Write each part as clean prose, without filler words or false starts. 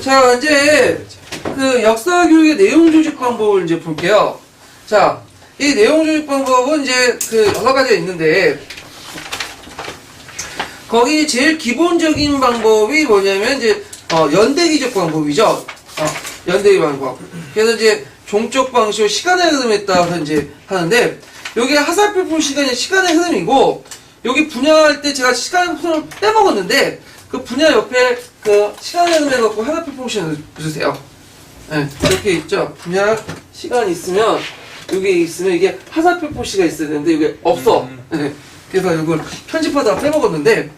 자, 이제 그 역사 교육의 내용 조직 방법을 이제 볼게요. 자, 이 내용 조직 방법은 이제 그 여러 가지가 있는데, 거기 제일 기본적인 방법이 뭐냐면 이제 연대기적 방법이죠. 연대기 방법. 그래서 이제 종적 방식으로 시간의 흐름에 따라서 이제 하는데, 여기 하살표 볼 시간이 시간의 흐름이고, 여기 분야할 때 제가 시간의 흐름을 빼먹었는데, 그 분야 옆에 그 시간의 흐름 해갖고 하살표 펑션을 주세요. 네, 이렇게 있죠. 분야 시간이 있으면, 여기 있으면 이게 하살표 표시가 있어야 되는데, 이게 없어. 네, 그래서 이걸 편집하다가 빼먹었는데,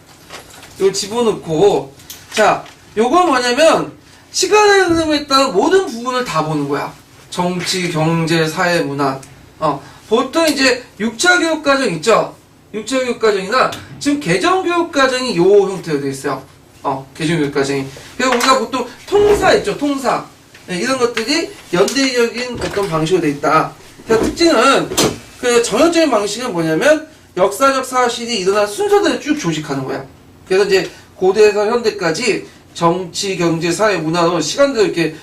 이걸 집어넣고, 자, 요건 뭐냐면, 시간의 흐름에 따른 모든 부분을 다 보는 거야. 정치, 경제, 사회, 문화. 보통 이제 6차 교육과정 있죠? 6차 교육과정이나, 지금 개정교육과정이 요 형태로 되어 있어요. 개정교육과정이. 그래서 우리가 보통 통사 있죠, 통사. 네, 이런 것들이 연대적인 어떤 방식으로 되어 있다. 그 특징은, 그 전형적인 방식은 뭐냐면, 역사적 사실이 일어난 순서대로 쭉 조직하는 거야. 그래서 이제 고대에서 현대까지 정치, 경제, 사회, 문화로 시간대로 이렇게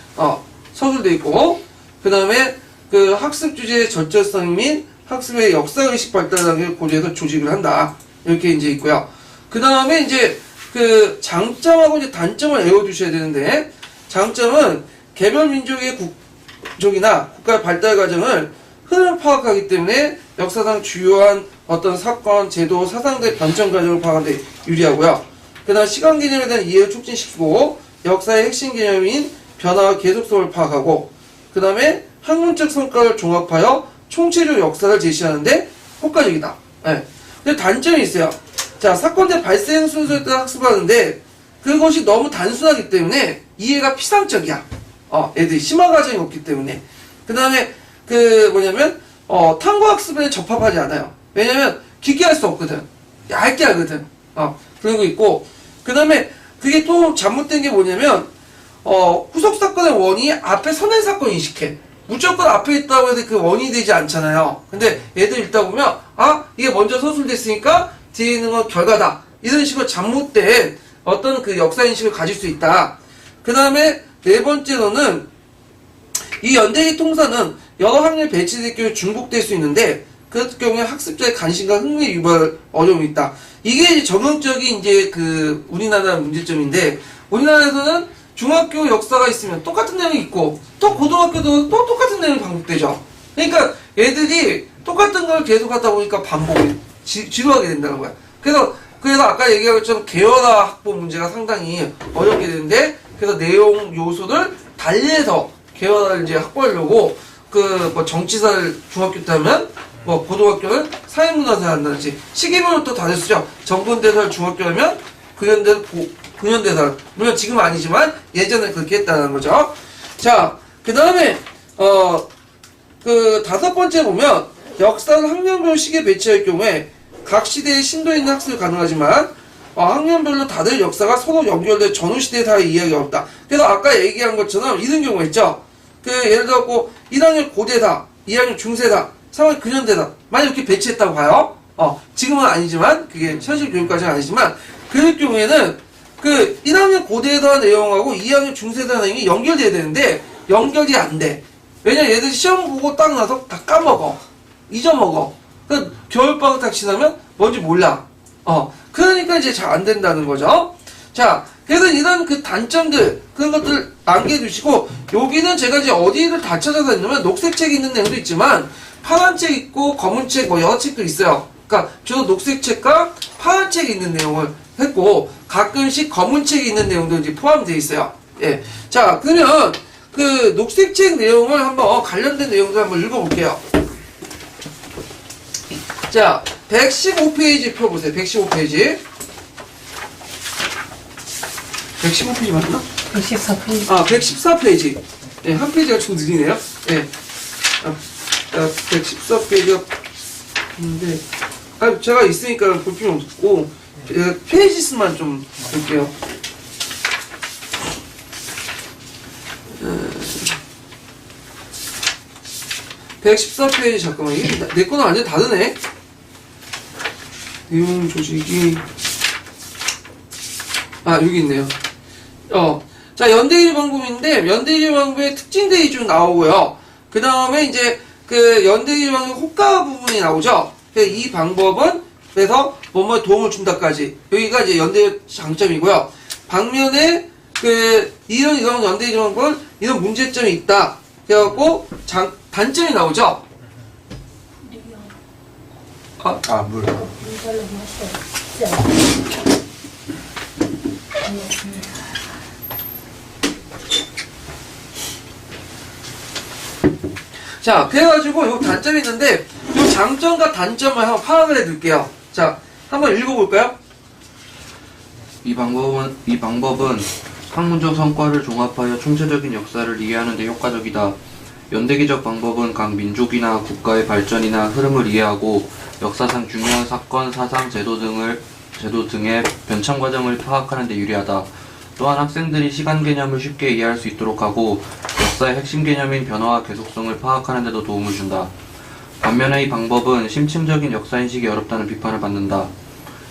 서술되어 있고, 그 다음에 그 학습 주제의 절제성 및 학습의 역사의식 발달 단계를 고려해서 조직을 한다. 이렇게 이제 있고요. 그 다음에 이제 그 장점하고 이제 단점을 외워두셔야 되는데, 장점은 개별 민족의 국적이나 국가의 발달 과정을 흐름을 파악하기 때문에 역사상 주요한 어떤 사건, 제도, 사상대 변천 과정을 파악하는 데 유리하고요. 그 다음 시간 개념에 대한 이해를 촉진시키고 역사의 핵심 개념인 변화와 계속성을 파악하고, 그 다음에 학문적 성과를 종합하여 총체적 역사를 제시하는데 효과적이다. 네. 근데 단점이 있어요. 자, 사건의 발생 순서에 따라 학습하는데 그것이 너무 단순하기 때문에 이해가 피상적이야. 애들이 심화 과정이 없기 때문에. 그 다음에 그 뭐냐면 탐구 학습에 적합하지 않아요. 왜냐면 깊게 할 수 없거든. 얇게 하거든. 그러고 있고, 그 다음에 그게 또 잘못된 게 뭐냐면 후속 사건의 원인이 앞에 선행 사건 인식해. 무조건 앞에 있다고 해서 그 원인이 되지 않잖아요. 근데 얘들 읽다 보면 이게 먼저 서술됐으니까 뒤에 있는 건 결과다. 이런 식으로 잘못된 어떤 그 역사 인식을 가질 수 있다. 그 다음에 네 번째로는 이 연대기 통사는 여러 학년에 배치될 경우에 중복될 수 있는데, 그럴 경우에 학습자의 관심과 흥미 유발 어려움이 있다. 이게 이제 전형적인 이제 그 우리나라 문제점인데, 우리나라에서는 중학교 역사가 있으면 똑같은 내용이 있고, 또 고등학교도 또 똑같은 내용이 반복되죠. 그러니까 얘들이 똑같은 걸 계속 하다 보니까 반복이 지루하게 된다는 거야. 그래서 아까 얘기한 것처럼 계열화 학부 문제가 상당히 어렵게 되는데, 그래서 내용 요소를 달리해서 계열화를 이제 확보하려고, 뭐 정치사를 중학교 때 하면, 뭐 고등학교는 사회문화사를 한다든지, 시기별로 또 다를 수죠. 정근대사를 중학교 하면 근현대사. 물론 지금은 아니지만 예전에 그렇게 했다는 거죠. 자, 그 다음에 그 다섯 번째 보면 역사는 학년별 시기에 배치할 경우에 각 시대의 심도 있는 학습이 가능하지만 학년별로 다들 역사가 서로 연결된 전후 시대 사이의 이야기가 없다. 그래서 아까 얘기한 것처럼 이런 경우가 있죠. 그 예를 들어 1학년 고대사, 2학년 중세사, 3학년 근현대사 만약 이렇게 배치했다고 봐요. 지금은 아니지만, 그게 현실 교육까지는 아니지만, 그럴 경우에는 그 1학년 고대사 내용하고 2학년 중세사 내용이 연결돼야 되는데 연결이 안 돼. 왜냐면 얘들이 시험 보고 딱 나서 다 까먹어. 잊어먹어. 그 겨울방학 딱 지나면 뭔지 몰라. 그러니까 이제 잘 안 된다는 거죠. 자, 그래서 이런 그 단점들, 그런 것들 남겨두시고, 여기는 제가 이제 어디를 다 찾아서 했냐면, 녹색 책이 있는 내용도 있지만, 파란 책 있고, 검은 책, 뭐 여러 책도 있어요. 그러니까, 주로 녹색 책과 파란 책이 있는 내용을 했고, 가끔씩 검은 책이 있는 내용도 이제 포함되어 있어요. 예. 자, 그러면, 그 녹색 책 내용을 한번, 관련된 내용들 한번 읽어볼게요. 자, 115페이지 펴보세요. 115페이지. 115페이지 맞나? 114페이지. 114페이지. 예, 한 페이지가 좀 느리네요. 예. 114페이지가 있는데, 제가 있으니까 볼 필요 없고, 페이지 수만 좀 볼게요. 114페이지, 잠깐만. 이게 내 거는 완전 다르네. 내용 조직이, 여기 있네요. 자, 연대기조 방법인데, 연대기조 방법의 특징들이 좀 나오고요. 그 다음에 이제, 그 연대기조 방법 효과 부분이 나오죠. 이 방법은, 그래서 뭐뭐 도움을 준다까지. 여기가 이제 연대 장점이고요. 방면에, 이런 연대기조 방법은 이런 문제점이 있다. 그래갖고, 단점이 나오죠. 물. 자, 그래가지고 요 단점이 있는데 요 장점과 단점을 한번 파악을 해둘게요. 자, 한번 읽어볼까요? 이 방법은 학문적 성과를 종합하여 총체적인 역사를 이해하는 데 효과적이다. 연대기적 방법은 각 민족이나 국가의 발전이나 흐름을 이해하고 역사상 중요한 사건, 사상, 제도 등의 변천 과정을 파악하는 데 유리하다. 또한 학생들이 시간 개념을 쉽게 이해할 수 있도록 하고 역사의 핵심 개념인 변화와 계속성을 파악하는 데도 도움을 준다. 반면에 이 방법은 심층적인 역사인식이 어렵다는 비판을 받는다.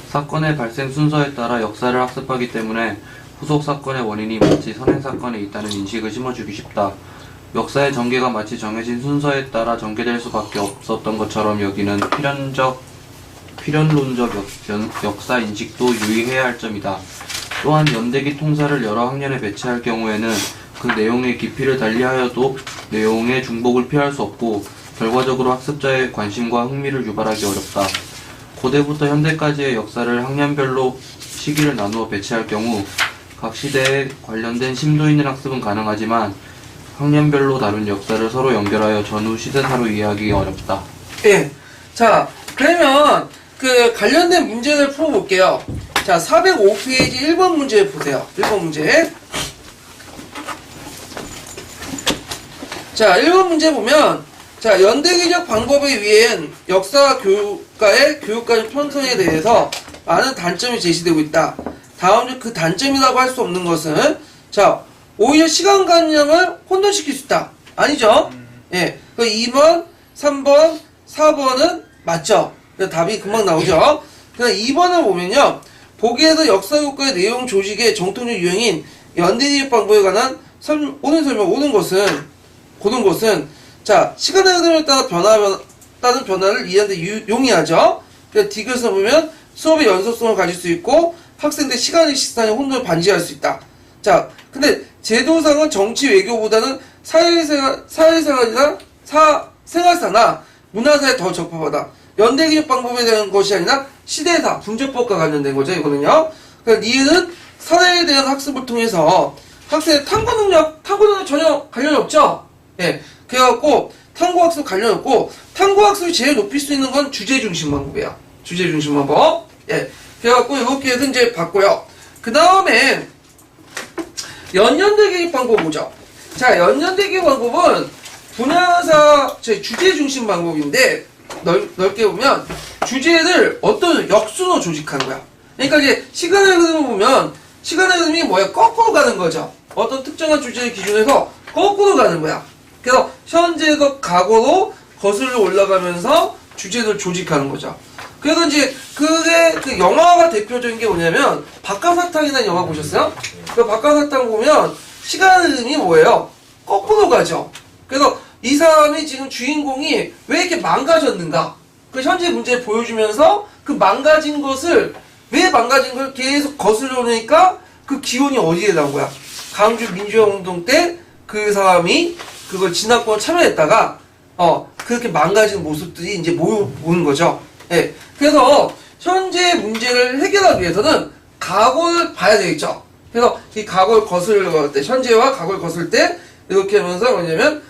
사건의 발생 순서에 따라 역사를 학습하기 때문에 후속 사건의 원인이 마치 선행 사건에 있다는 인식을 심어주기 쉽다. 역사의 전개가 마치 정해진 순서에 따라 전개될 수밖에 없었던 것처럼 여기는 필연론적 역사 인식도 유의해야 할 점이다. 또한 연대기 통사를 여러 학년에 배치할 경우에는 그 내용의 깊이를 달리하여도 내용의 중복을 피할 수 없고 결과적으로 학습자의 관심과 흥미를 유발하기 어렵다. 고대부터 현대까지의 역사를 학년별로 시기를 나누어 배치할 경우 각 시대에 관련된 심도 있는 학습은 가능하지만 학년별로 다룬 역사를 서로 연결하여 전후 시대사로 이해하기 어렵다. 예. 자, 그러면 관련된 문제를 풀어볼게요. 자, 405페이지 1번 문제 보세요. 1번 문제. 자, 1번 문제 보면, 자, 연대기적 방법에 의한 역사 교육과의 교육과정 편성에 대해서 많은 단점이 제시되고 있다. 다음 중 그 단점이라고 할 수 없는 것은, 자, 오히려 시간관념을 혼돈시킬 수 있다. 아니죠? 예. 그 2번, 3번, 4번은 맞죠? 답이 금방 나오죠? 그럼 2번을 보면요. 보기에서 역사교과의 내용 조직의 정통적 유형인 연대기적 방법에 관한 오는 것은, 자, 시간의 흐름에 따라 따른 변화를 이해하는 데 용이하죠? 그래서 디귿을 보면 수업의 연속성을 가질 수 있고, 학생들 시간의 식단에 혼돈을 반지할 수 있다. 자, 근데 제도상은 정치 외교보다는 사회생활이나 생활사나 문화사에 더 적합하다. 연대기적 방법에 대한 것이 아니라 시대사, 분재법과 관련된 거죠, 이거는요. 그러니까 니은 사회에 대한 학습을 통해서 학생의 탐구 능력 전혀 관련이 없죠? 예. 그래갖고, 탐구학습 관련 없고, 탐구학습이 제일 높일 수 있는 건 주제중심 방법이에요. 주제중심 방법. 예. 그래갖고, 이렇게 해서 이제 봤고요. 그 다음에, 연연대기 방법 보죠. 자, 연연대기 방법은 분야사, 주제중심 방법인데, 넓게 보면, 주제를 어떤 역순으로 조직하는 거야. 그러니까 이제, 시간의 흐름을 보면, 시간의 흐름이 뭐야? 거꾸로 가는 거죠. 어떤 특정한 주제를 기준해서 거꾸로 가는 거야. 그래서, 현재에서 과거로 거슬러 올라가면서 주제를 조직하는 거죠. 그래서 이제, 그 영화가 대표적인 게 뭐냐면, 박하사탕이라는 영화 보셨어요? 그 박하사탕 보면, 시간 흐름이 뭐예요? 거꾸로 가죠. 그래서, 이 사람이 지금 주인공이 왜 이렇게 망가졌는가? 그 현재 문제를 보여주면서 그 망가진 것을 왜 망가진 걸 계속 거슬러 오니까 그 기원이 어디에 나온 거야? 광주 민주화운동 때 그 사람이 그걸 진압권 참여했다가 그렇게 망가진 모습들이 이제 모는 거죠. 예. 그래서 현재 문제를 해결하기 위해서는 과거를 봐야 되겠죠. 그래서 이 과거를 거슬러 때 현재와 과거를 거슬 때 이렇게 하면서 뭐냐면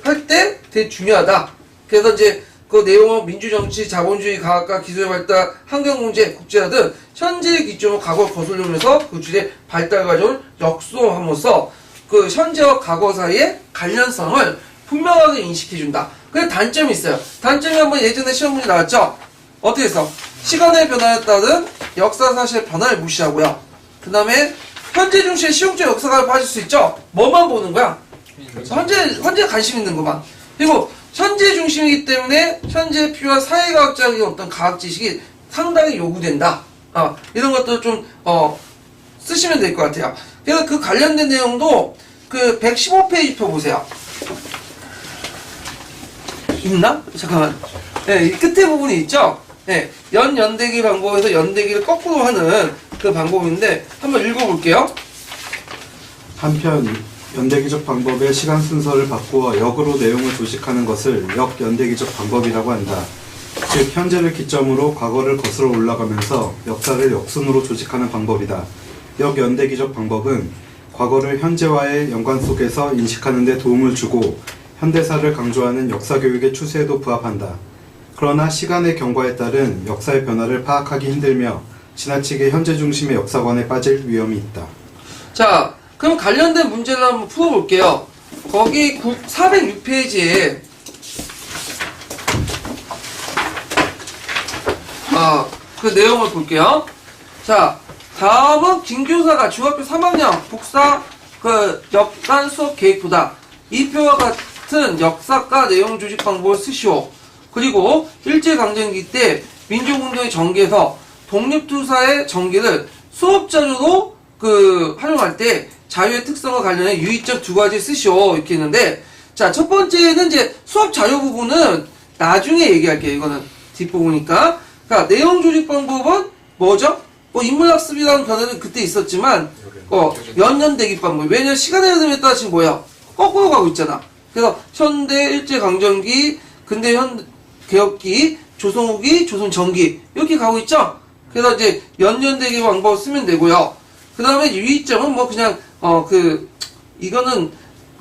할 때 되게 중요하다. 그래서 이제 그 내용은 민주정치, 자본주의, 과학과 기술의 발달, 환경문제, 국제화 등 현재의 기준으로 과거를 거슬리면서 그 주제 발달 과정을 역수함으로써 그 현재와 과거 사이의 관련성을 분명하게 인식해준다. 그래서 단점이 있어요. 단점이 한번 예전에 시험 문제 나왔죠? 어떻게 했어? 시간의 변화에 따른 역사 사실의 변화를 무시하고요. 그 다음에 현재 중시의 실용적 역사가 빠질 수 있죠? 뭐만 보는 거야? 현재 관심 있는 것만. 그리고 현재 중심이기 때문에 현재 필요한 사회과학적인 어떤 과학 지식이 상당히 요구된다. 이런 것도 좀 쓰시면 될 것 같아요. 그래서 그 관련된 내용도 그 115페이지 표 보세요. 있나? 잠깐만. 네, 이 끝에 부분이 있죠? 네, 연대기 방법에서 연대기를 거꾸로 하는 그 방법인데 한번 읽어볼게요. 한편 연대기적 방법의 시간 순서를 바꾸어 역으로 내용을 조직하는 것을 역연대기적 방법이라고 한다. 즉 현재를 기점으로 과거를 거슬러 올라가면서 역사를 역순으로 조직하는 방법이다. 역연대기적 방법은 과거를 현재와의 연관 속에서 인식하는 데 도움을 주고 현대사를 강조하는 역사교육의 추세에도 부합한다. 그러나 시간의 경과에 따른 역사의 변화를 파악하기 힘들며 지나치게 현재 중심의 역사관에 빠질 위험이 있다. 자, 그럼 관련된 문제를 한번 풀어볼게요. 거기 406페이지에 그 내용을 볼게요. 자, 다음은 김교사가 중학교 3학년 복사 그 역단 수업 계획표다. 이 표와 같은 역사과 내용 조직 방법을 쓰시오. 그리고 일제강점기 때 민족운동의 전개에서 독립투사의 전개를 수업자료로 그 활용할 때 자유의 특성과 관련해 유의점 두 가지 쓰시오. 이렇게 했는데, 자, 첫 번째는 이제 수업 자료 부분은 나중에 얘기할게요. 이거는 뒷부분이니까. 그러니까 내용 조직 방법은 뭐죠? 뭐 인문학습이라는 변화는 그때 있었지만, 연대기 방법. 왜냐면 시간의 흐름에 따라 지금 뭐야? 거꾸로 가고 있잖아. 그래서 현대 일제강점기, 근대 개혁기, 조선 후기, 조선 전기 이렇게 가고 있죠. 그래서 이제 연대기 방법 쓰면 되고요. 그 다음에 유의점은 뭐 그냥 이거는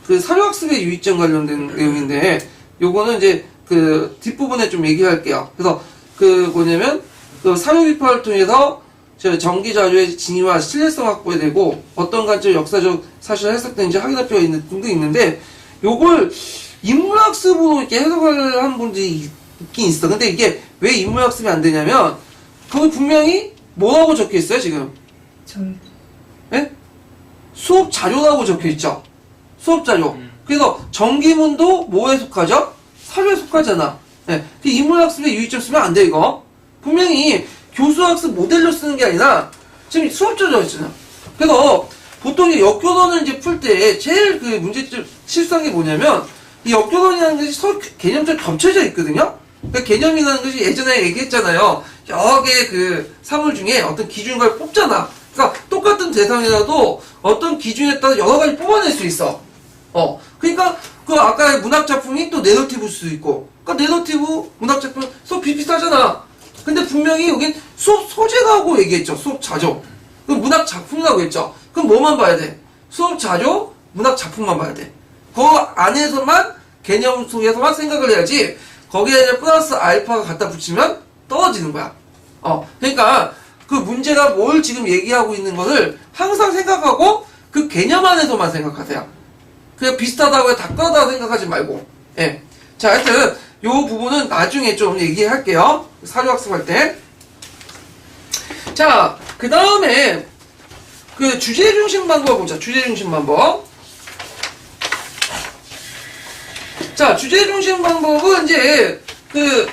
그 사료학습의 유의점 관련된 내용인데, 요거는 이제 그 뒷부분에 좀 얘기할게요. 그래서 그 뭐냐면 그 사료 비판을 통해서 저 전기 자료의 진위와 신뢰성 확보에 되고 어떤 관점 역사적 사실을 해석되는지 확인할 필요가 있는 등등 있는데, 요걸 인문학습으로 이렇게 해석을 하는 분들이 있긴 있어. 근데 이게 왜 인문학습이 안 되냐면 거기 분명히 뭐라고 적혀 있어요 지금? 예? 수업 자료라고 적혀 있죠. 수업 자료. 그래서 전기문도 뭐에 속하죠? 사료에 속하잖아. 예. 인문학습에 유의점 쓰면 안 돼 이거. 분명히 교수학습 모델로 쓰는 게 아니라 지금 수업 자료가 있잖아. 그래서 보통 이 역교론을 이제 풀 때 제일 그 문제점 실수한 게 뭐냐면 이 역교론이라는 것이 서로 개념적으로 겹쳐져 있거든요. 그 개념이라는 것이 예전에 얘기했잖아요. 여러 개의 그 사물 중에 어떤 기준을 뽑잖아. 그러니까 똑같은 대상이라도 어떤 기준에 따라 여러 가지 뽑아낼 수 있어. 그러니까 그 아까 문학 작품이 또 내러티브일 수도 있고. 그러니까 내러티브 문학 작품 수업 비슷비슷하잖아. 근데 분명히 여긴 수업 소재라고 얘기했죠. 수업 자료. 그럼 문학 작품이라고 했죠. 그럼 뭐만 봐야 돼? 수업 자료, 문학 작품만 봐야 돼. 그 안에서만 개념 속에서만 생각을 해야지. 거기에 이제 플러스 알파가 갖다 붙이면 떨어지는 거야. 그러니까 그 문제가 뭘 지금 얘기하고 있는 것을 항상 생각하고 그 개념 안에서만 생각하세요. 그냥 비슷하다고 해 닦아다 생각하지 말고. 예. 자, 하여튼 요 부분은 나중에 좀 얘기할게요. 사료학습할 때. 자, 그 다음에 그 주제 중심 방법 보자. 주제 중심 방법. 자, 주제 중심 방법은 이제 그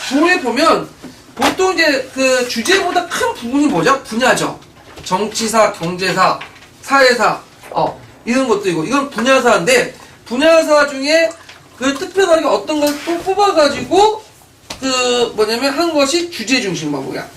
부에 보면 보통 이제 그 주제보다 큰 부분이 뭐죠? 분야죠. 정치사, 경제사, 사회사, 이런 것도 있고, 이건 분야사인데, 분야사 중에 그 특별하게 어떤 걸 또 뽑아가지고, 그 뭐냐면 한 것이 주제 중심 방법이야.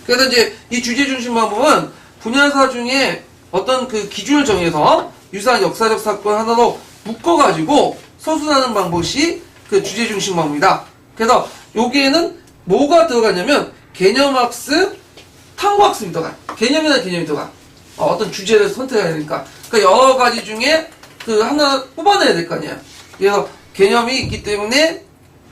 그래서 이제 이 주제 중심 방법은 분야사 중에 어떤 그 기준을 정해서 유사한 역사적 사건 하나로 묶어가지고 서술하는 방법이 그 주제 중심 방법이다. 그래서 여기에는 뭐가 들어가냐면 개념학습, 탐구학습이 들어가. 개념이나 개념이 들어가. 어떤 주제를 선택해야 되니까. 그러니까 여러 가지 중에 그 하나 뽑아내야 될 거 아니야. 그래서 개념이 있기 때문에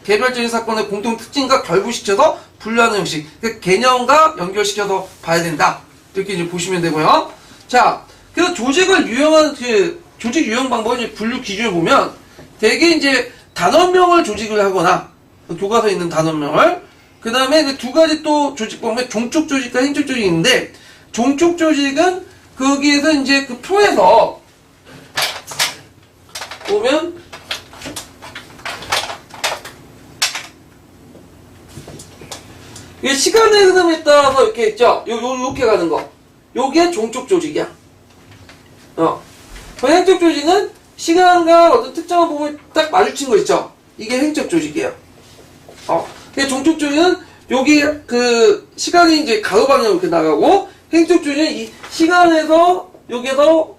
개별적인 사건의 공통 특징과 결부시켜서 분류하는 형식. 그러니까 개념과 연결시켜서 봐야 된다. 이렇게 이제 보시면 되고요. 자, 그래서 조직을 유형한 그 조직 유형 방법의 이제 분류 기준을 보면 되게 이제 단원명을 조직을 하거나 교과서에 있는 단원명을 그 다음에 그 두 가지 또 조직 방법에 종쪽 조직과 행적 조직이 있는데 종쪽 조직은 거기에서 이제 그 표에서 보면 이게 시간의 흐름에 따라서 이렇게 있죠. 요렇게 가는 거. 요게 종쪽 조직이야. 행적 조직은 시간과 어떤 특정한 부분을 딱 마주친 거 있죠? 이게 행적 조직이에요. 종적 조직은 여기 그 시간이 이제 가로 방향으로 이렇게 나가고, 행적 조직은 이 시간에서 여기에서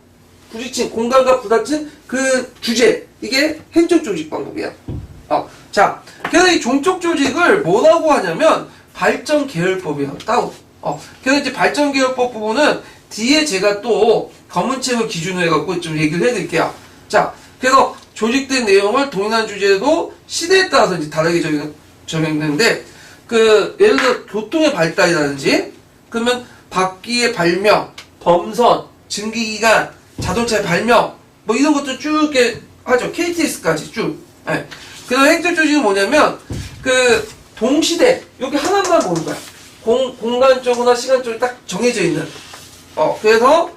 부딪힌, 공간과 부딪힌 그 주제, 이게 행적 조직 방법이야. 자, 그래서 이 종적 조직을 뭐라고 하냐면 발전 계열법이에요. 따로. 그래서 이제 발전 계열법 부분은 뒤에 제가 또 검은책을 기준으로 해갖고 좀 얘기를 해드릴게요. 자, 그래서 조직된 내용을 동일한 주제도 시대에 따라서 이제 다르게 적용되는데, 예를 들어 교통의 발달이라든지, 그러면 바퀴의 발명, 범선, 증기기관, 자동차의 발명, 뭐 이런 것도 쭉 이렇게 하죠. KTX까지 쭉. 네. 그래서 행적 조직은 뭐냐면, 동시대, 여기 하나만 보는 거야. 공간적으로나 시간적으로 딱 정해져 있는. 그래서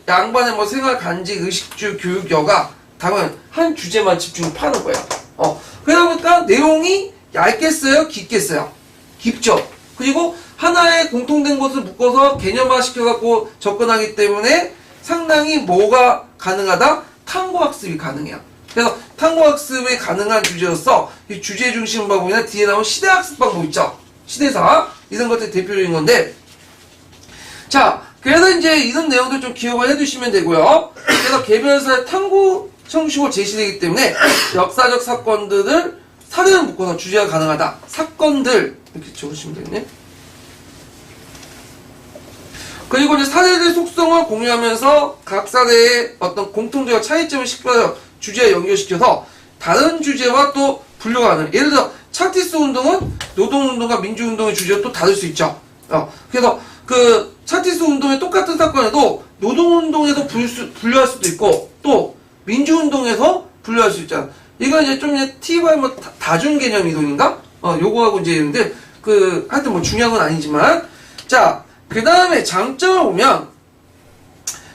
양반의 뭐 생활, 간직, 의식주, 교육, 여가, 당연 한 주제만 집중 파는 거예요. 그러다 보니까 내용이 얇겠어요? 깊겠어요? 깊죠? 그리고 하나의 공통된 것을 묶어서 개념화 시켜갖고 접근하기 때문에 상당히 뭐가 가능하다? 탐구학습이 가능해요. 그래서 탐구학습이 가능한 주제로서 이 주제 중심 방법이나 뒤에 나온 시대학습 방법 있죠? 시대사 이런 것들이 대표적인 건데, 자, 그래서 이제 이런 내용들 좀 기억을 해두시면 되고요. 그래서 개별사의 탐구 형식으로 제시되기 때문에 역사적 사건들을 사례를 묶어서 주제가 가능하다. 사건들 이렇게 적으시면 되겠네. 그리고 이제 사례들의 속성을 공유하면서 각 사례의 어떤 공통점과 차이점을 식별하여 주제에 연결시켜서 다른 주제와 또 분류가 가능. 예를 들어 차티스 운동은 노동운동과 민주운동의 주제가 또 다를 수 있죠. 그래서 차티스 운동의 똑같은 사건에도 노동운동에서 분류할 수도 있고 또 민주운동에서 분류할 수 있잖아. 이건 이제 좀 TY 뭐 다중 개념 이동인가? 요거하고 이제 있는데 하여튼 뭐 중요한 건 아니지만, 자, 그 다음에 장점을 보면,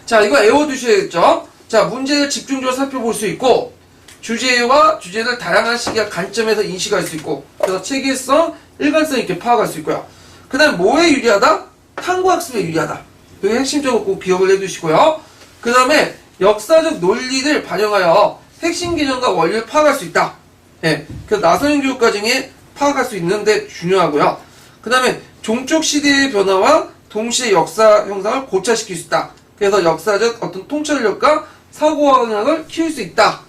자, 이거 외워두셔야겠죠? 자, 문제를 집중적으로 살펴볼 수 있고, 주제와 주제를 다양한 시기와 관점에서 인식할 수 있고, 그래서 체계성, 일관성 있게 파악할 수 있고요. 그 다음에 뭐에 유리하다? 탐구학습에 유리하다. 이거 핵심적으로 꼭 기억을 해두시고요. 그 다음에 역사적 논리를 반영하여 핵심 개념과 원리를 파악할 수 있다. 예. 그래서 나선형 교육과정에 파악할 수 있는데 중요하고요. 그 다음에 종족 시대의 변화와 동시대 역사 형상을 고착시킬 수 있다. 그래서 역사적 어떤 통찰력과 사고학력을 키울 수 있다.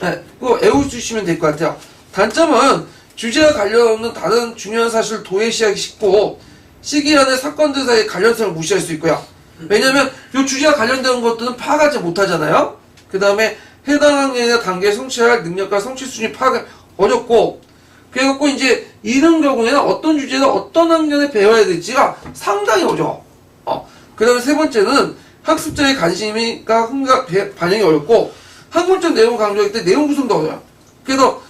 네, 그거 외워주시면 될 것 같아요. 단점은 주제와 관련 없는 다른 중요한 사실을 도외시하기 쉽고 시기란의 사건들 사이의 관련성을 무시할 수 있고요. 왜냐면 이 주제와 관련된 것들은 파악하지 못하잖아요. 그 다음에 해당 학년이나 단계에 성취할 능력과 성취 수준이 파악이 어렵고, 그래갖고 이제 이런 경우에는 어떤 주제나 어떤 학년에 배워야 될지가 상당히 어려워. 그 다음에 세 번째는 학습자의 관심과 흥미가 반영이 어렵고, 학문적 내용을 강조할 때 내용 구성도 어려워요. 그래서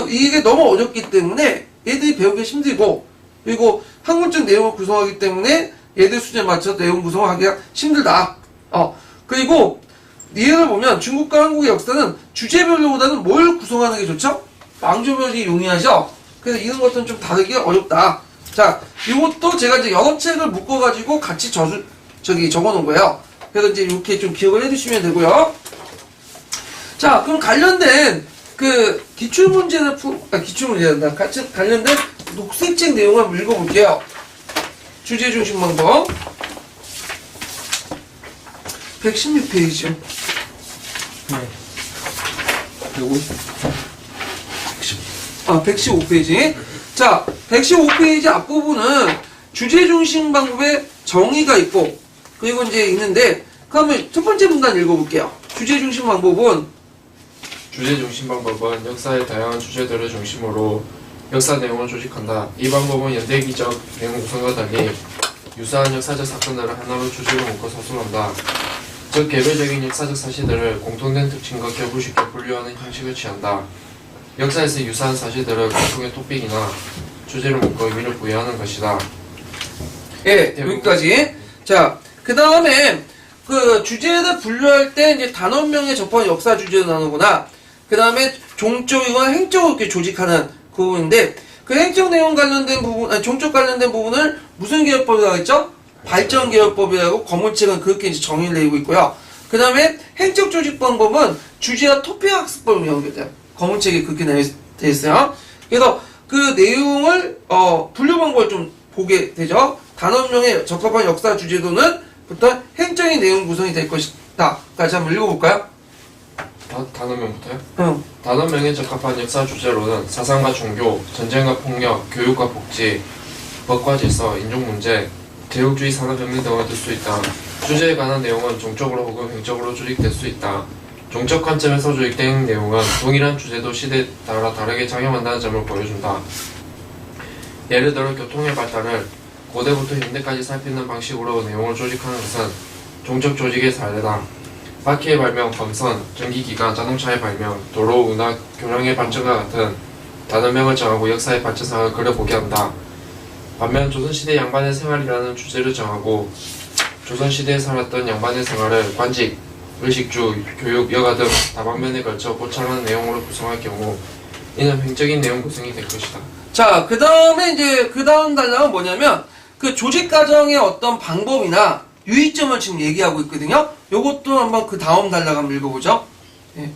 이게 너무 어렵기 때문에 얘들이 배우기 힘들고, 그리고 학문적 내용을 구성하기 때문에 얘들 수준에 맞춰서 내용 구성을 하기가 힘들다. 그리고 예를 보면 중국과 한국의 역사는 주제별로보다는 뭘 구성하는 게 좋죠? 왕조별이 용이하죠? 그래서 이런 것들은 좀 다르게 어렵다. 자, 이것도 제가 이제 여러 책을 묶어가지고 같이 적어 놓은 거예요. 그래서 이제 이렇게 좀 기억을 해두시면 되고요. 자, 그럼 관련된 기출문제나 기출문제란다. 관련된 녹색책 내용을 한번 읽어볼게요. 주제 중심 방법. 116페이지요. 네. 150. 115페이지. 자, 115페이지 앞부분은 주제 중심 방법의 정의가 있고, 그리고 이제 있는데, 그러면 첫 번째 문단 읽어볼게요. 주제 중심 방법은 주제 중심 방법은 역사의 다양한 주제들을 중심으로 역사 내용을 조직한다. 이 방법은 연대기적 내용 구성과 달리 유사한 역사적 사건들을 하나로 주제로 묶어 서술한다. 즉 개별적인 역사적 사실들을 공통된 특징과 결부시켜 분류하는 형식을 취한다. 역사에서 유사한 사실들을 공통의 토픽이나 주제로 묶어 의미를 부여하는 것이다. 예, 여기까지. 자, 그 다음에 주제를 분류할 때 이제 단원명에 접한 역사 주제로 나누거나, 그 다음에 종적이거나 행적으로 이렇게 조직하는 그 부분인데, 그 행적 내용 관련된 부분, 종적 관련된 부분을 무슨 계열법이라고 했죠? 발전 계열법이라고 검은책은 그렇게 이제 정의를 내리고 있고요. 그 다음에 행적 조직 방법은 주제와 토픽 학습법을 연결돼요. 검은책에 그렇게 되어 있어요. 그래서 그 내용을 분류 방법을 좀 보게 되죠. 단원명의 적합한 역사 주제도는 부터 행적인 내용 구성이 될 것이다. 까지 한번 읽어볼까요? 단어명부터요? 응. 단어명에 적합한 역사 주제로는 사상과 종교, 전쟁과 폭력, 교육과 복지, 법과 질서, 인종 문제, 제국주의 산업혁명 등을 들 수 있다. 주제에 관한 내용은 종적으로 혹은 횡적으로 조직될 수 있다. 종적 관점에서 조직된 내용은 동일한 주제도 시대에 따라 다르게 작용한다는 점을 보여준다. 예를 들어 교통의 발달을 고대부터 현대까지 살피는 방식으로 내용을 조직하는 것은 종적 조직의 사례다. 바퀴의 발명, 검선, 전기기관, 자동차의 발명, 도로, 운하, 교량의 발전과 같은 단어명을 정하고 역사의 발전상을 그려보게 한다. 반면 조선시대 양반의 생활이라는 주제를 정하고 조선시대에 살았던 양반의 생활을 관직, 의식주, 교육, 여가 등 다방면에 걸쳐 고찰하는 내용으로 구성할 경우 이는 횡적인 내용 구성이 될 것이다. 자, 그 다음에 이제 그 다음 단락은 뭐냐면 그 조직 과정의 어떤 방법이나 유의점을 지금 얘기하고 있거든요. 요것도 한번 그 다음 단락 한번 읽어보죠.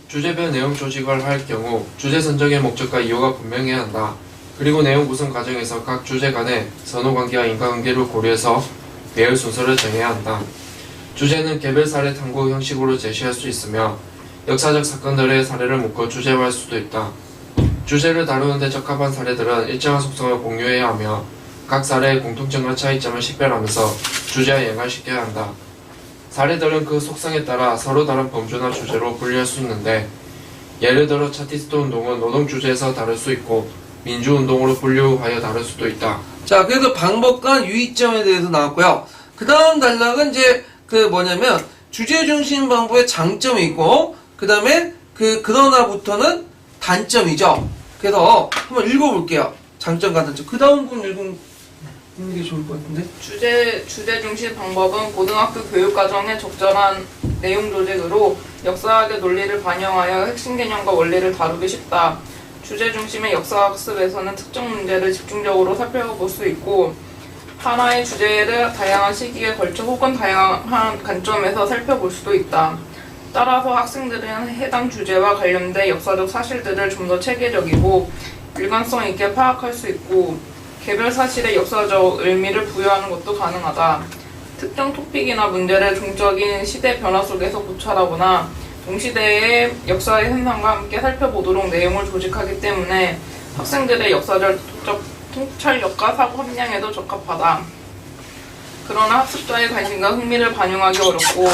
주제별 내용 조직을 할 경우 주제 선정의 목적과 이유가 분명해야 한다. 그리고 내용 구성 과정에서 각 주제 간의 선호관계와 인과관계를 고려해서 배열 순서를 정해야 한다. 주제는 개별 사례 탐구 형식으로 제시할 수 있으며 역사적 사건들의 사례를 묶어 주제화할 수도 있다. 주제를 다루는 데 적합한 사례들은 일정한 속성을 공유해야 하며 각 사례의 공통점과 차이점을 식별하면서 주제와 연관시켜야 한다. 사례들은 그 속성에 따라 서로 다른 범주나 주제로 분류할 수 있는데 예를 들어 차티스트 운동은 노동 주제에서 다룰 수 있고 민주운동으로 분류하여 다룰 수도 있다. 자, 그래서 방법과 유의점에 대해서 나왔고요. 그 다음 단락은 이제 그 뭐냐면 주제 중심 방법의 장점이 있고 그 다음에 그러나부터는 단점이죠. 그래서 한번 읽어볼게요. 장점과 단점. 그 다음 분 읽는 게 좋을 것 같은데. 주제 중심 방법은 고등학교 교육과정의 적절한 내용 조직으로 역사학의 논리를 반영하여 핵심 개념과 원리를 다루기 쉽다. 주제 중심의 역사학습에서는 특정 문제를 집중적으로 살펴볼 수 있고 하나의 주제를 다양한 시기에 걸쳐 혹은 다양한 관점에서 살펴볼 수도 있다. 따라서 학생들은 해당 주제와 관련된 역사적 사실들을 좀 더 체계적이고 일관성 있게 파악할 수 있고 개별 사실의 역사적 의미를 부여하는 것도 가능하다. 특정 토픽이나 문제를 종적인 시대 변화 속에서 고찰하거나 동시대의 역사의 현상과 함께 살펴보도록 내용을 조직하기 때문에 학생들의 역사적 통찰력과 사고 함량에도 적합하다. 그러나 학습자의 관심과 흥미를 반영하기 어렵고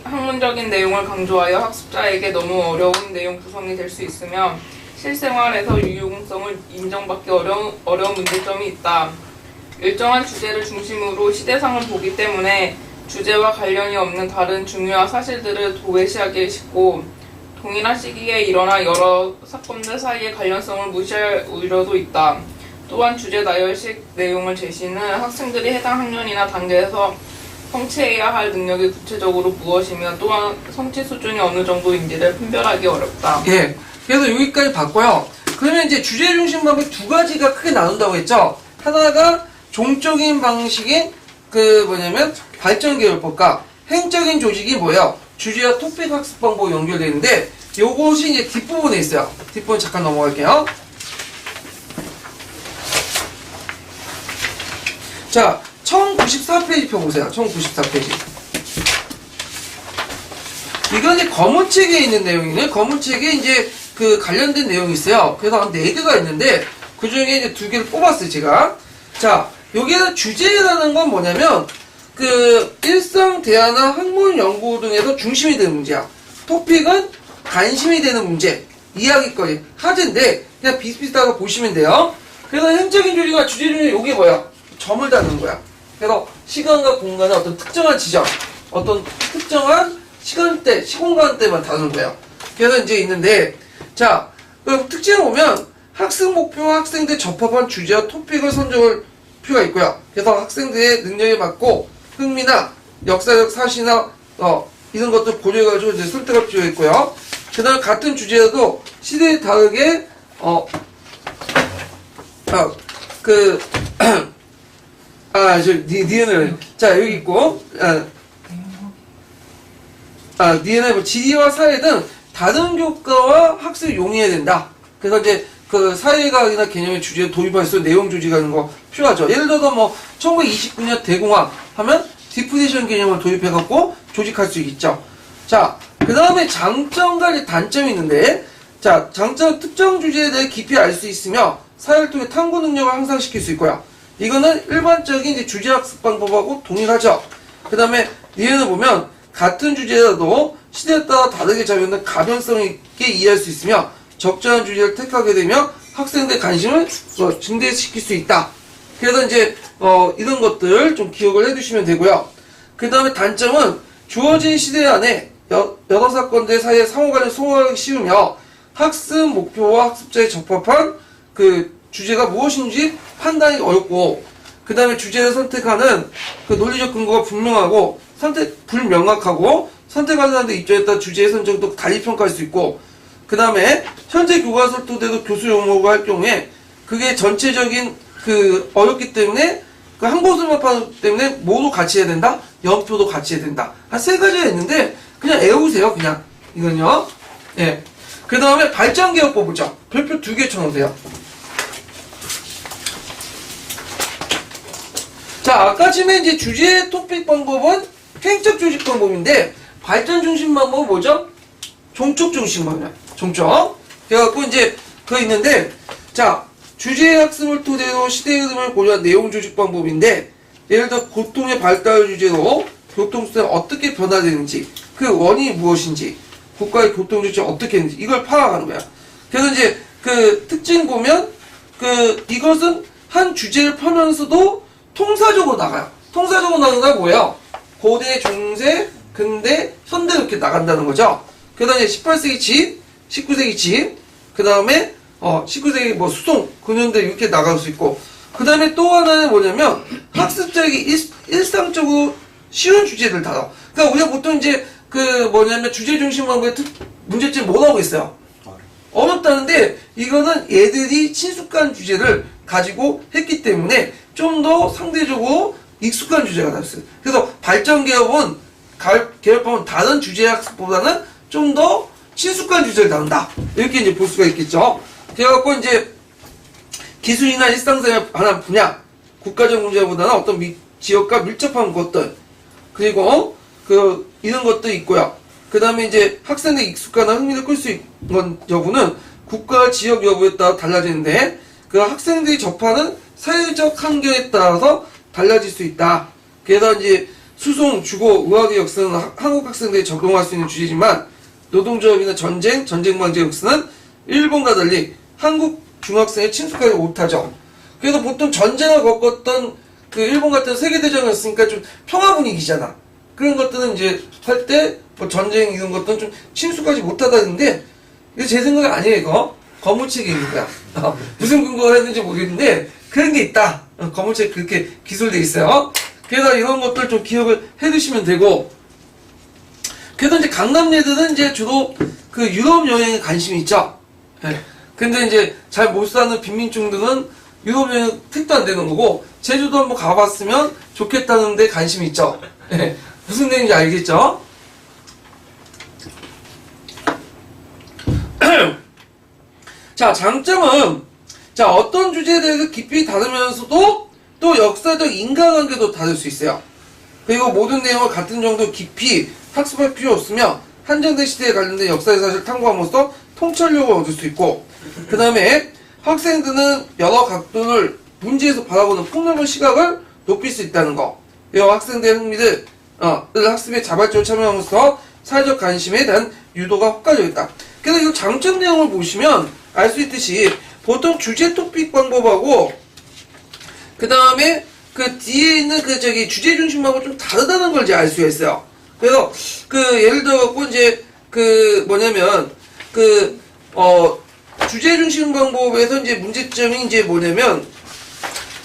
학문적인 내용을 강조하여 학습자에게 너무 어려운 내용 구성이 될 수 있으며 실생활에서 유용성을 인정받기 어려운 문제점이 있다. 일정한 주제를 중심으로 시대상을 보기 때문에 주제와 관련이 없는 다른 중요한 사실들을 도외시하기 쉽고 동일한 시기에 일어난 여러 사건들 사이의 관련성을 무시할 우려도 있다. 또한 주제 나열식 내용을 제시는 학생들이 해당 학년이나 단계에서 성취해야 할 능력이 구체적으로 무엇이며 또한 성취 수준이 어느 정도인지를 분별하기 어렵다. 예. 그래서 여기까지 봤고요. 그러면 이제 주제 중심 방법이 두 가지가 크게 나눈다고 했죠. 하나가 종적인 방식인 그 뭐냐면 발전 계열법과 행적인 조직이 뭐예요? 주제와 토픽 학습 방법 연결되는데 요것이 이제 뒷부분에 있어요. 뒷부분 잠깐 넘어갈게요. 자, 1094페이지 펴보세요. 1094페이지. 이건 이제 검은 책에 있는 내용이네. 검은 책에 이제 그 관련된 내용이 있어요. 그래서 한 4개가 있는데 그 중에 이제 2개를 뽑았어요, 제가. 자, 여기에는 주제라는 건 뭐냐면 그 일상 대화나 학문 연구 등에서 중심이 되는 문제야. 토픽은 관심이 되는 문제, 이야기거리, 화제인데 그냥 비슷비슷하게 보시면 돼요. 그래서 행적인 조직과 주제 중에 이게 뭐야? 점을 다는 거야. 그래서 시간과 공간의 어떤 특정한 지점, 어떤 특정한 시간대, 시공간대만 다루는 거예요. 그래서 이제 있는데, 자, 그럼 특징을 보면 학습 목표와 학생들 적합한 주제와 토픽을 선정할 필요가 있고요. 그래서 학생들의 능력에 맞고 흥미나 역사적 사실이나 이런 것들 고려해가지고 이제 설득할 필요가 있고요. 그다음 같은 주제여도 시대에 다르게 니은을 자 여기 있고 DNA, 지리와 사회 등 다른 교과와 학습이 용이해야 된다. 그래서 이제 그 사회과학이나 개념의 주제에 도입할 수 있는 내용 조직하는 거 필요하죠. 예를 들어서 뭐 1929년 대공황 하면 디프레션 개념을 도입해갖고 조직할 수 있죠. 자, 그 다음에 장점과 이제 단점이 있는데, 자, 장점 특정 주제에 대해 깊이 알 수 있으며 사회를 통해 탐구 능력을 향상시킬 수 있고요. 이거는 일반적인 이제 주제 학습 방법하고 동일하죠. 그 다음에 얘는 보면 같은 주제라도 시대에 따라 다르게 작용하는 가변성 있게 이해할 수 있으며 적절한 주제를 택하게 되면 학생들의 관심을 증대시킬 수 있다. 그래서 이제 이런 것들 좀 기억을 해두시면 되고요. 그 다음에 단점은 주어진 시대 안에 여러 사건들 사이에 상호간에 소화하기 쉬우며 학습 목표와 학습자에 적합한 그 주제가 무엇인지 판단이 어렵고, 그 다음에 주제를 선택하는 그 논리적 근거가 분명하고 불명확하고 선택하는 사람들 입장에 따라 주제의 선정도 달리 평가할 수 있고, 그 다음에 현재 교과서 토대로 교수 용어가 할 경우에 그게 전체적인 그 어렵기 때문에 그 한 곳으로만 파기 때문에 뭐도 같이 해야 된다? 연표도 같이 해야 된다. 한 3가지가 있는데 그냥 애우세요. 그냥 이건요. 예. 그 다음에 발전개혁법 보죠. 별표 2개 쳐놓으세요. 자, 아까 전에 이제 주제 토픽 방법은 팽적 조직 방법인데 발전 중심 방법은 뭐죠? 종촉 중심 방법. 종촉. 그래갖고 이제 그거 있는데, 자, 주제 학습을 토대로 시대 흐름을 고려한 내용 조직 방법인데, 예를 들어 고통의 발달 주제로 교통수단이 어떻게 변화되는지, 그 원인이 무엇인지, 국가의 교통조치가 어떻게 했는지 이걸 파악하는 거야. 그래서 이제 그 특징 보면 이것은 한 주제를 펴면서도 통사적으로 나가요. 통사적으로 나가는 건 뭐예요? 고대, 중세, 근대, 현대 이렇게 나간다는 거죠. 그다음 이제 18세기 집, 19세기 집, 그 다음에 19세기 뭐 수송, 근현대 이렇게 나갈 수 있고, 그 다음에 또 하나는 뭐냐면 학습자에게 일상적으로 쉬운 주제를 다뤄. 그러니까 우리가 보통 이제 주제 중심 방법의 문제점이 뭐라고 했어요? 어렵다는데 이거는 얘들이 친숙한 주제를 가지고 했기 때문에 좀 더 상대적으로 익숙한 주제가 나왔어요. 그래서 발전 개혁은 개혁법은 다른 주제 학습보다는 좀 더 친숙한 주제를 다룬다. 이렇게 이제 볼 수가 있겠죠. 그래갖고 이제 기술이나 일상생활 하나 분야, 국가적 문제보다는 어떤 지역과 밀접한 것들, 그리고 이런 것도 있고요. 그 다음에 이제 학생의 익숙하나 흥미를 끌 수 있는 여부는 국가 지역 여부에 따라 달라지는데, 그 학생들이 접하는 사회적 환경에 따라서 달라질 수 있다. 그래서 이제 수송, 주거, 의학의 역사는 한국 학생들이 적용할 수 있는 주제지만, 노동조합이나 전쟁 방지 역사는 일본과 달리 한국 중학생에 친숙하지 못하죠. 그래서 보통 전쟁을 겪었던 그 일본 같은 세계대전이었으니까 좀 평화 분위기잖아. 그런 것들은 이제 할 때 뭐 전쟁 이런 것들은 좀 친숙하지 못하다는데, 이거 제 생각이 아니에요. 이거 거무책 얘기입니다. 무슨 근거가 했는지 모르겠는데 그런 게 있다. 거무책 그렇게 기술돼 있어요. 그래서 이런 것들 좀 기억을 해두시면 되고, 그래서 이제 강남예들은 이제 주로 그 유럽 여행에 관심이 있죠. 예. 근데 이제 잘 못 사는 빈민층들은 유럽 여행 택도 안 되는 거고, 제주도 한번 가봤으면 좋겠다는데 관심이 있죠. 예. 무슨 내용인지 알겠죠? 자, 장점은, 자, 어떤 주제에 대해서 깊이 다루면서도 또 역사적 인과관계도 다룰 수 있어요. 그리고 모든 내용을 같은 정도 깊이 학습할 필요 없으며 한정된 시대에 관련된 역사의 사실을 탐구함으로써 통찰력을 얻을 수 있고, 그 다음에 학생들은 여러 각도를 문제에서 바라보는 폭넓은 시각을 높일 수 있다는 거. 이와 학생들의 흥미를 학습에 자발적으로 참여함으로써 사회적 관심에 대한 유도가 효과적이다. 그래서 이 장점 내용을 보시면 알 수 있듯이 보통 주제 토픽 방법하고 그 다음에 그 뒤에 있는 주제 중심 방법 좀 다르다는 걸 이제 알 수가 있어요. 그래서 예를 들어 갖고 이제 주제 중심 방법에서 이제 문제점이 이제 뭐냐면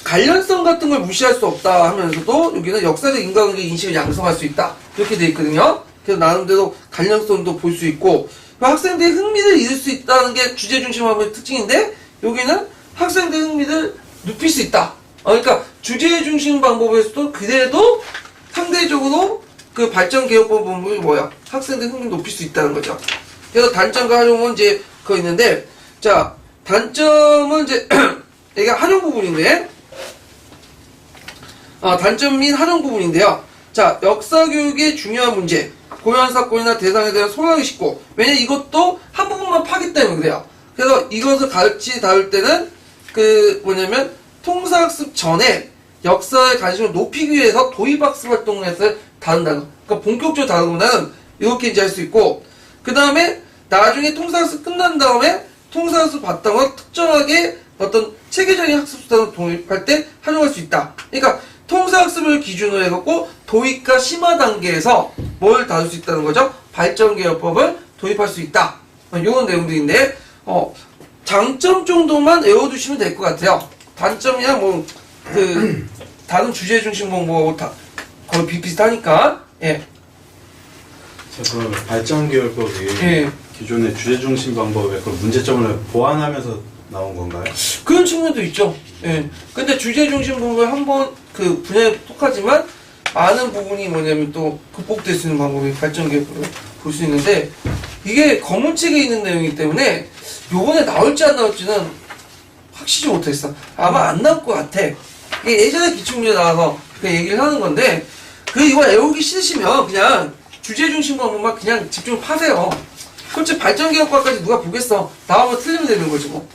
관련성 같은 걸 무시할 수 없다 하면서도 여기는 역사적 인과관계 인식을 양성할 수 있다. 이렇게 돼 있거든요. 그래서 나름대로 관련성도 볼 수 있고, 학생들의 흥미를 잃을 수 있다는 게 주제 중심 방법의 특징인데, 여기는 학생들의 흥미를 높일 수 있다. 그러니까 주제 중심 방법에서도 그래도 상대적으로 그 발전개혁법은 뭐야? 학생들 흥미 높일 수 있다는 거죠. 그래서 단점과 활용은 이제 그거 있는데, 자, 단점은 이제, 얘가 활용 부분인데, 단점 및 활용 부분인데요. 자, 역사교육의 중요한 문제, 고유한 사건이나 대상에 대한 소강이 쉽고, 왜냐면 이것도 한 부분만 파기 때문에 그래요. 그래서 이것을 같이 다룰 때는, 통사학습 전에 역사에 관심을 높이기 위해서 도입학습 활동을 해서 다룬다는 거. 그러니까 본격적으로 다루고는 이렇게 이제 할 수 있고, 그 다음에 나중에 통사학습 끝난 다음에 통사학습 바탕으로 특정하게 어떤 체계적인 학습 수단을 도입할 때 활용할 수 있다. 그러니까 통사학습을 기준으로 해갖고 도입과 심화 단계에서 뭘 다룰 수 있다는 거죠? 발전개혁법을 도입할 수 있다. 이런 내용들인데, 장점 정도만 외워두시면 될 것 같아요. 단점이야 다른 주제 중심 공부하고 다 거의 비슷하니까. 예. 자, 그럼 발전개혁법이 예. 기존의 주제 중심 방법의 그 문제점을 보완하면서 나온 건가요? 그런 측면도 있죠. 예. 근데 주제 중심 공부를 한번 그 분야에 속하지만 많은 부분이 또 극복될 수 있는 방법이 발전개혁법을 볼 수 있는데, 이게 검은책에 있는 내용이기 때문에 요번에 나올지 안 나올지는 확실히 못했어. 아마 안 나올 것 같아. 이게 예전에 기출문제 나와서 그 얘기를 하는 건데, 이거 외우기 싫으시면 그냥 주제 중심 방법만 그냥 집중 파세요. 솔직히 발전개혁법까지 누가 보겠어. 나오면 틀리면 되는 거지 뭐.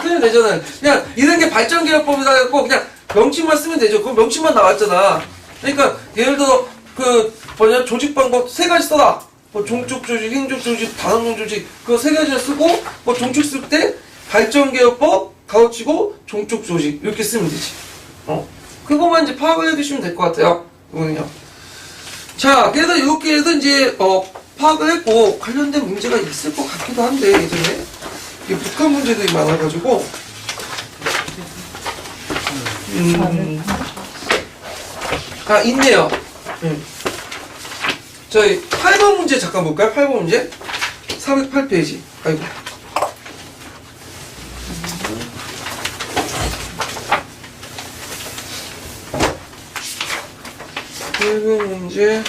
틀리면 되잖아요. 그냥 이런 게 발전개혁법이다 해갖고 그냥 명칭만 쓰면 되죠. 그럼 명칭만 나왔잖아. 그러니까 예를 들어 조직 방법 3가지 써라. 종쪽 조직, 행정 조직, 다능용 조직, 그거 3가지를 쓰고 종쪽 쓸 때 발전개혁법 가로치고 종쪽 조직 이렇게 쓰면 되지. 그것만 이제 파악을 해두시면 될 것 같아요. 이거는요. 자, 그래서 이렇게 해서 이제 파악을 했고 관련된 문제가 있을 것 같기도 한데 예전에 이게 북한 문제들이 많아가지고 있네요. 저희 8번 문제 잠깐 볼까요? 8번 문제 408페이지. 아이고. 문제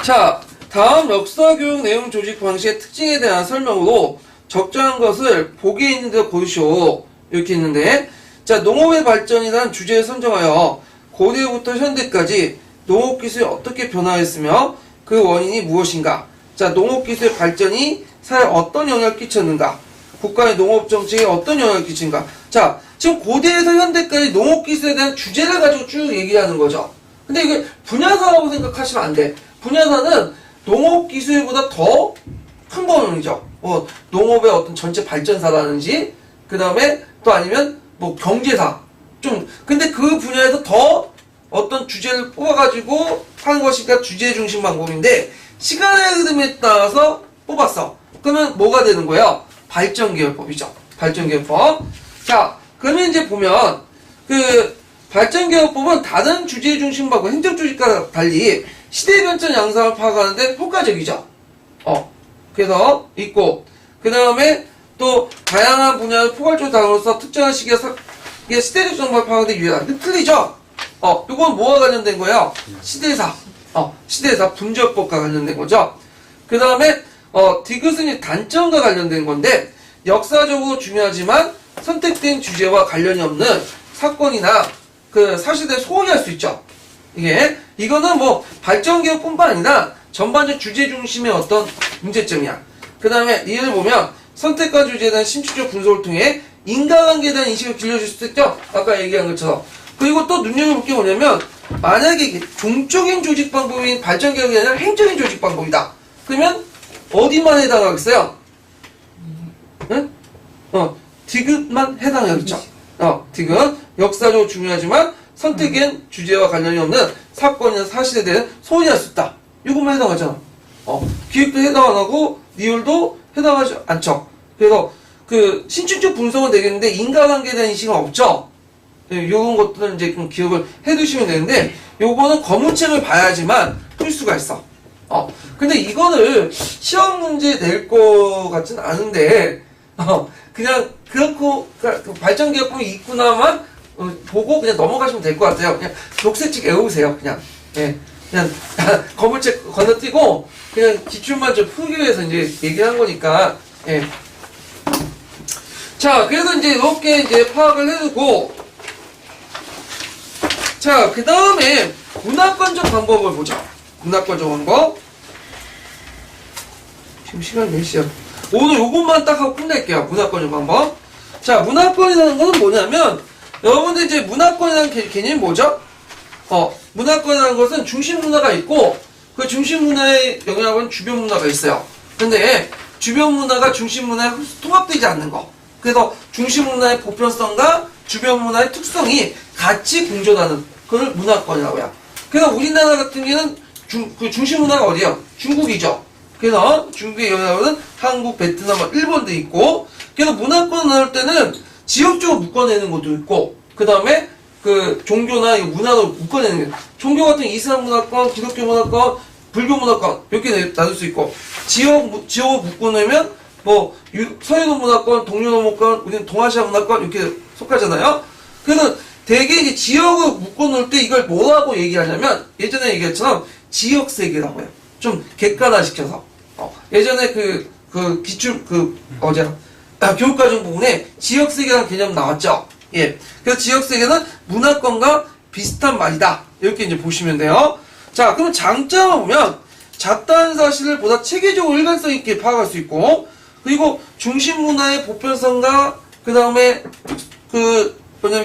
자, 다음 역사교육 내용 조직 방식의 특징에 대한 설명으로 적절한 것을 보기에 있는 데 고르시오. 이렇게 있는데, 자, 농업의 발전이라는 주제를 선정하여 고대부터 현대까지 농업기술이 어떻게 변화했으며 그 원인이 무엇인가? 자, 농업기술의 발전이 사회에 어떤 영향을 끼쳤는가? 국가의 농업정책에 어떤 영향을 끼친가? 자, 지금 고대에서 현대까지 농업기술에 대한 주제를 가지고 쭉 얘기하는 거죠. 근데 이게 분야사라고 생각하시면 안 돼. 분야사는 농업기술보다 더 큰 범위죠. 농업의 어떤 전체 발전사라든지, 그 다음에 또 아니면 경제사. 근데 그 분야에서 더 어떤 주제를 뽑아가지고 하는 것이니까 주제 중심 방법인데, 시간의 흐름에 따라서 뽑았어. 그러면 뭐가 되는 거예요? 발전개혁법이죠. 발전개혁법. 자, 그러면 이제 보면, 발전개혁법은 다른 주제 중심 방법, 행정조직과 달리 시대 변천 양상을 파악하는데 효과적이죠. 그래서 있고, 그 다음에 또 다양한 분야를 포괄적으로 다루면서 특정한 시기에 시대적 정보를 파악하는데 유효하다. 틀리죠? 이건 뭐와 관련된 거예요? 시대사. 시대사 분적법과 관련된 거죠. 그 다음에 디귿은 단점과 관련된 건데, 역사적으로 중요하지만 선택된 주제와 관련이 없는 사건이나 그 사실에 소홀히 할 수 있죠. 이거는 발전개혁뿐만 아니라 전반적 주제 중심의 어떤 문제점이야. 그 다음에 이를 보면 선택과 주제에 대한 심층적 분석을 통해 인과관계에 대한 인식을 길러줄 수도 있죠. 아까 얘기한 것처럼. 그리고 또 눈여겨볼 게 뭐냐면, 만약에 이게 종적인 조직 방법인 발전개혁이 아니라 행정인 조직 방법이다. 그러면 어디만 해당하겠어요? 응? 디귿만 해당하겠죠. 디귿. 역사적으로 중요하지만 선택엔 주제와 관련이 없는 사건이나 사실에 대해 소홀히 할 수 있다. 이것만 해당하잖아. 기획도 해당 안 하고 니을도 해당하지 않죠. 그래서 신축적 분석은 되겠는데 인과관계에 대한 인식은 없죠. 이런 것들은 이제 좀 기억을 해두시면 되는데, 요거는 검은책을 봐야지만 풀 수가 있어. 근데 이거를 시험 문제 낼 거 같진 않은데, 그냥 그렇고, 그 발전기업품이 있구나만 보고 그냥 넘어가시면 될 것 같아요. 그냥 녹색책 외우세요, 그냥. 예. 그냥 거물책 건너뛰고, 그냥 기출만 좀 풀기 위해서 이제 얘기한 거니까, 예. 자, 그래서 이제 이렇게 이제 파악을 해두고, 자, 그 다음에 문화권적 방법을 보자. 문화권적 방법. 지금 시간이 몇 시야? 오늘 요것만 딱 하고 끝낼게요. 문화권적 방법. 자, 문화권이라는 거는 뭐냐면, 여러분들 이제 문화권이라는 개념이 뭐죠? 문화권이라는 것은 중심 문화가 있고, 그 중심 문화의 영역은 주변 문화가 있어요. 근데 주변 문화가 중심 문화에 통합되지 않는 거. 그래서 중심 문화의 보편성과 주변 문화의 특성이 같이 공존하는 그걸 문화권이라고 해요. 그래서 우리나라 같은 경우는 그 중심 문화가 어디예요? 중국이죠. 그래서 중국의 영향은 한국, 베트남, 일본도 있고, 그래서 문화권 나올 때는 지역적으로 묶어내는 것도 있고, 그 다음에 그 종교나 문화로 묶어내는 게, 종교 같은 이슬람 문화권, 기독교 문화권, 불교 문화권 이렇게 나눌 수 있고, 지역을 묶어내면 뭐 서유도 문화권, 동유도 문화권, 우리는 동아시아 문화권 이렇게 속하잖아요. 그래서 대개 이제 지역을 묶어놓을 때 이걸 뭐라고 얘기하냐면, 예전에 얘기했처럼 지역세계라고 해요. 좀 객관화시켜서. 예전에 기출, 교육과정 부분에 지역세계라는 개념 나왔죠? 예. 그래서 지역세계는 문화권과 비슷한 말이다. 이렇게 이제 보시면 돼요. 자, 그럼 장점을 보면, 작다는 사실을 보다 체계적으로 일관성 있게 파악할 수 있고, 그리고 중심 문화의 보편성과, 그 다음에,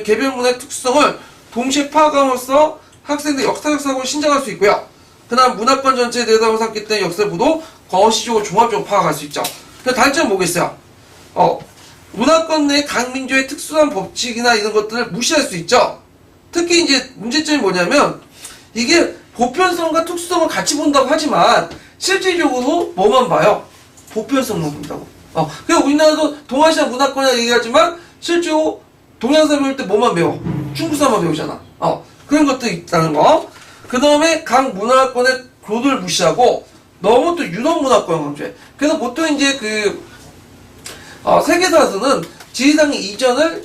개별 문화의 특성을 동시에 파악함으로써 학생들 역사적 사고를 신장할 수 있고요. 그 다음 문화권 전체에 내담을 삼기 때문에 역사를 보도 거시적으로 종합적으로 파악할 수 있죠. 그 단점은 뭐겠어요? 문화권 내 각 민족의 특수한 법칙이나 이런 것들을 무시할 수 있죠. 특히 이제 문제점이 뭐냐면, 이게 보편성과 특수성을 같이 본다고 하지만, 실질적으로 뭐만 봐요? 보편성만 본다고. 그래서 우리나라도 동아시아 문화권이라고 얘기하지만, 실제로 동양사 배울 때 뭐만 배워? 중국사만 배우잖아. 그런 것도 있다는 거. 그 다음에 각 문화권의 교도를 무시하고, 너무 또 유럽 문화권 강조해. 그래서 보통 이제 세계사에서는 지리상의 이전을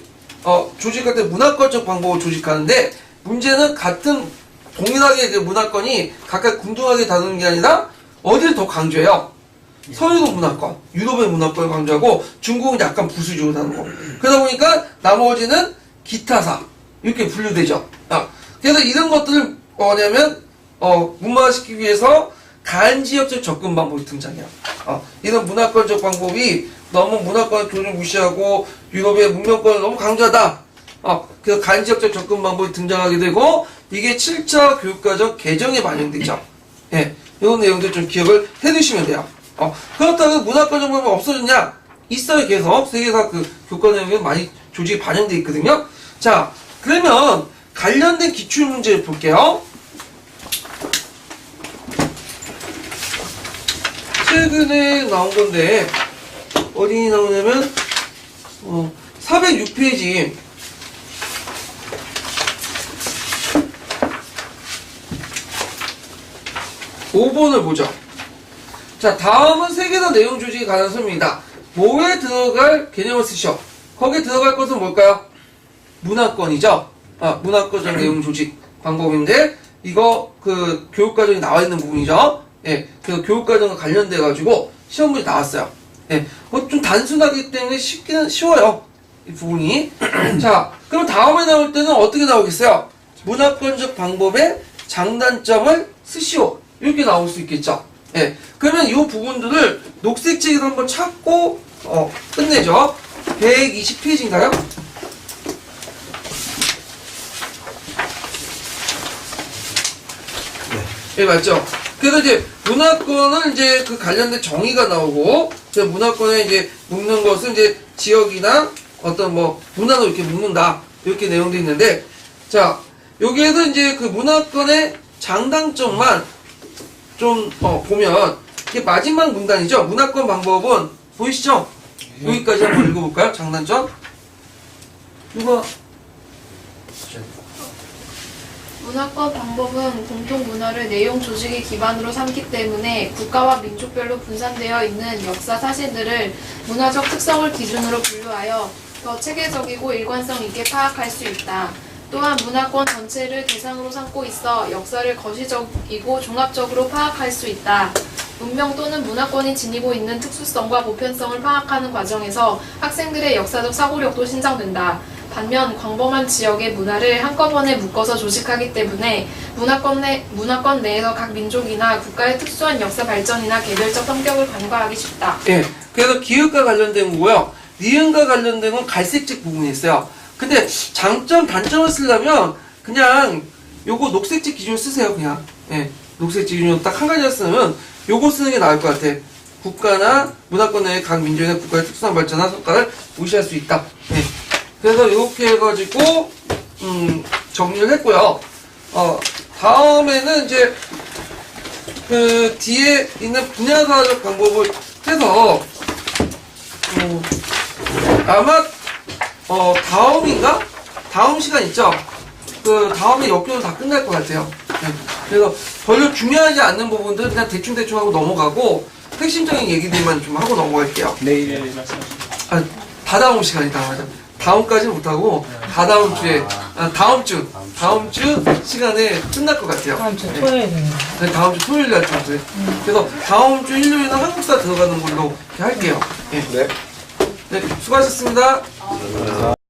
조직할 때 문화권적 방법을 조직하는데, 문제는 같은 동일하게 그 문화권이 각각 균등하게 다루는 게 아니라 어디를 더 강조해요? 서유도 문화권, 유럽의 문화권을 강조하고 중국은 약간 부수적으로 다루는 거. 그러다 보니까 나머지는 기타사 이렇게 분류되죠. 그래서 이런 것들을 뭐냐면 문화화시키기 위해서 간지역적 접근 방법이 등장해요. 이런 문화권적 방법이 너무 문화권의 교류를 무시하고 유럽의 문명권을 너무 강조하다. 그래서 간지역적 접근 방법이 등장하게 되고, 이게 7차 교육과정 개정에 반영되죠. 예, 이런 내용들 좀 기억을 해두시면 돼요. 그렇다고 문화권적 방법이 없어졌냐? 있어요, 계속. 세계사 교과 내용에 많이 조직이 반영되어 있거든요. 자, 그러면 관련된 기출문제를 볼게요. 최근에 나온 건데, 어디 나오냐면, 406페이지. 5번을 보죠. 자, 다음은 세계사 내용 조직에 관한 설명이다. 뭐에 들어갈 개념을 쓰셔. 거기에 들어갈 것은 뭘까요? 문화권이죠. 문화권적 내용 조직 방법인데, 이거 교육과정이 나와 있는 부분이죠. 예, 그 교육과정과 관련돼가지고 시험문이 나왔어요. 예, 좀 단순하기 때문에 쉬워요. 이 부분이. 자, 그럼 다음에 나올 때는 어떻게 나오겠어요? 문화권적 방법의 장단점을 쓰시오. 이렇게 나올 수 있겠죠. 예, 그러면 이 부분들을 녹색책에서 한번 찾고, 끝내죠. 120페이지인가요? 예, 맞죠? 그래서 이제 문화권은 이제 관련된 정의가 나오고, 문화권에 이제 묶는 것은 이제 지역이나 어떤 문화로 이렇게 묶는다. 이렇게 내용도 있는데, 자, 여기에서 이제 문화권의 장단점만 좀, 보면, 이게 마지막 문단이죠? 문화권 방법은, 보이시죠? 여기까지 한번 읽어볼까요? 장단점? 누가? 문화권 방법은 공통 문화를 내용 조직의 기반으로 삼기 때문에 국가와 민족별로 분산되어 있는 역사 사실들을 문화적 특성을 기준으로 분류하여 더 체계적이고 일관성 있게 파악할 수 있다. 또한 문화권 전체를 대상으로 삼고 있어 역사를 거시적이고 종합적으로 파악할 수 있다. 문명 또는 문화권이 지니고 있는 특수성과 보편성을 파악하는 과정에서 학생들의 역사적 사고력도 신장된다. 반면 광범한 지역의 문화를 한꺼번에 묶어서 조직하기 때문에 문화권 내에서 각 민족이나 국가의 특수한 역사 발전이나 개별적 성격을 간과하기 쉽다. 예. 그래서 기읍과 관련된 거고요. 니은과 관련된 건 갈색색 부분이 있어요. 근데 장점, 단점을 쓰려면 그냥 요거 녹색색 기준 쓰세요, 그냥. 예. 녹색색 기준으로 딱 한 가지 쓰면 요거 쓰는 게 나을 것 같아. 국가나 문화권 내의 각 민족이나 국가의 특수한 발전과 성과를 무시할 수 있다. 예. 그래서 이렇게 해가지고 정리를 했고요. 다음에는 이제 그 뒤에 있는 분야사적 방법을 해서 아마 다음 시간 있죠. 그 다음에 역교는 다 끝날 것 같아요. 네. 그래서 별로 중요하지 않는 부분들 그냥 대충 하고 넘어가고 핵심적인 얘기들만 좀 하고 넘어갈게요. 내일 말씀하시죠. 다다음 시간이다 맞아. 다음까지는 못하고 다다음 주에 다음 주 시간에 끝날 것 같아요. 다음 주 네. 토요일에. 네, 다음 주 토요일 날 정도에. 그래서 다음 주 일요일은 한국사 들어가는 걸로 이렇게 할게요. 네. 네, 수고하셨습니다.